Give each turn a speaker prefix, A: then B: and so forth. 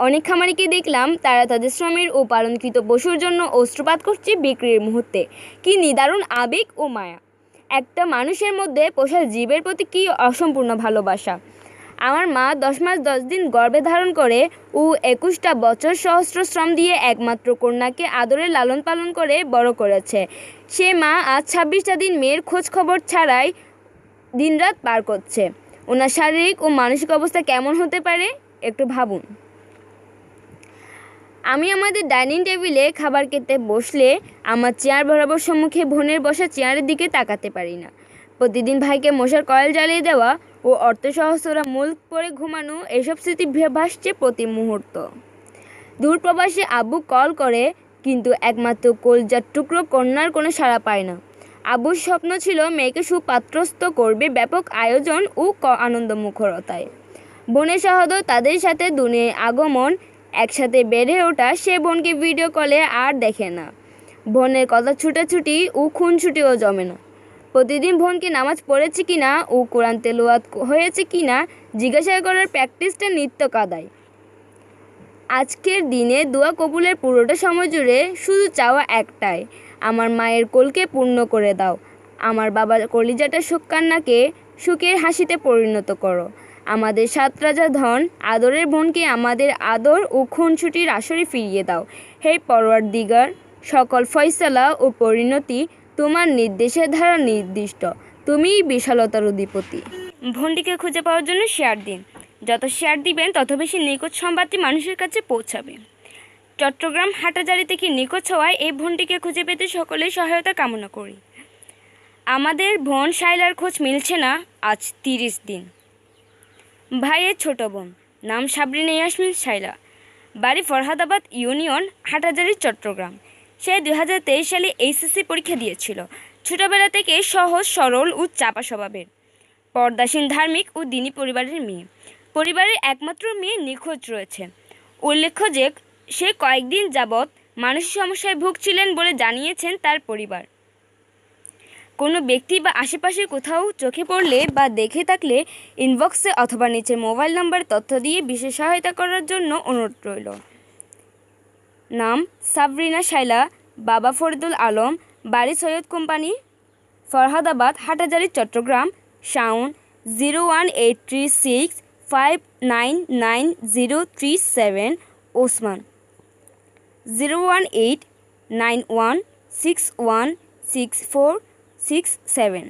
A: অনেক খামারিকে দেখলাম তারা তাদের শ্রমের ও পালনকৃত পশুর জন্য অশ্রুপাত করছে বিক্রির মুহূর্তে। কি নিদারুণ আবেগ ও মায়া! একটা মানুষের মধ্যে পোষা জীবের প্রতি কী অসম্পূর্ণ ভালোবাসা! আমার মা 10 মাস 10 দিন গর্ভে ধারণ করে ও 21টা বছর সহস্র শ্রম দিয়ে একমাত্র কন্যাকে আদরে লালন পালন করে বড় করেছে। সে মা আজ 26টা দিন মেয়ের খোঁজ খবর ছাড়াই দিনরাত পার করছে। ওনার শারীরিক ও মানসিক অবস্থা কেমন হতে পারে একটু ভাবুন। আমি আমাদের ডাইনিং টেবিলে খাবার খেতে বসলে আমার চেয়ার বরাবর সম্মুখে বোনের বসা চেয়ারের দিকে তাকাতে পারি না। প্রতিদিন ভাইকে মশার কয়েল জ্বালিয়ে দেওয়া ও অর্থসহস্রা মূল পরে ঘুমানো এসব স্মৃতি ভাসছে প্রতি মুহূর্ত। দূরপ্রবাসে আব্বু কল করে, কিন্তু একমাত্র কলজার টুকরো কন্যার কোনো সাড়া পায় না। আব্বুর স্বপ্ন ছিল মেয়েকে সুপাত্রস্থ করবে ব্যাপক আয়োজন ও আনন্দমুখরতায়। বোনের শাহাদত, তাদের সাথে দুনিয়ায় আগমন, একসাথে বেড়ে ওঠা, সে বোনকে ভিডিও কলে আর দেখে না। বোনের কথা ছুটাছুটি ও খুনছুটিও জমে না। প্রতিদিন বোনকে নামাজ পড়েছে কিনা ও কোরআন তেলাওয়াত হয়েছে কিনা জিজ্ঞাসা করার প্র্যাকটিসটা নিত্য কাদায়। আজকের দিনে দোয়া কবুলের পুরোটা সময় জুড়ে শুধু চাওয়া একটাই, আমার মায়ের কোলকে পূর্ণ করে দাও। আমার বাবার কলিজাটা শোককান্নাকে সুখের হাসিতে পরিণত করো। আমাদের 7 রাজা ধন আদরের বোনকে আমাদের আদর ও খুনছুটির আসরে ফিরিয়ে দাও। হে পরওয়ারদিগার, সকল ফয়সালা ও পরিণতি তোমার নির্দেশের দ্বারা নির্দিষ্ট। তুমিই বিশালতার অধিপতি। বোনটিকে খুঁজে পাওয়ার জন্য শেয়ার দিন। যত শেয়ার দিবেন তত বেশি নিখোঁজ সংবাদটি মানুষের কাছে পৌঁছাবে। চট্টগ্রাম হাটাজারি থেকে নিখোঁজ হওয়ায় এই বোনটিকে খুঁজে পেতে সকলেই সহায়তা কামনা করি। আমাদের বোন শাইলার খোঁজ মিলছে না আজ 30 দিন। ভাইয়ের ছোট বোন, নাম সাবরিনা ইয়াসমিন শাইলা, বাড়ি ফরহাদাবাদ ইউনিয়ন, হাটাজারি, চট্টগ্রাম। সে 2023 সালে এইচএসসি পরীক্ষা দিয়েছিল। ছোটবেলা থেকে সহজ সরল ও চাপা স্বভাবের, পর্দাসীন, ধার্মিক ও দিনী পরিবারের মেয়ে। পরিবারের একমাত্র মেয়ে নিখোঁজ রয়েছে। উল্লেখ্য যে সে কয়েকদিন যাবৎ মানসিক সমস্যায় ভুগছিলেন বলে জানিয়েছেন তার পরিবার। কোনো ব্যক্তি বা আশেপাশের কোথাও চোখে পড়লে বা দেখে থাকলে ইনবক্সে অথবা নিচের মোবাইল নাম্বার তথ্য দিয়ে বিশেষ সহায়তা করার জন্য অনুরোধ রইল। নাম সাবরিনা শাইলা, বাবা ফরিদুল আলম, বাড়ি সৈয়দ কোম্পানি, ফরহাদাবাদ, হাটাজারি, চট্টগ্রাম। সাউন্ড 01836599037। ওসমান 01891616467।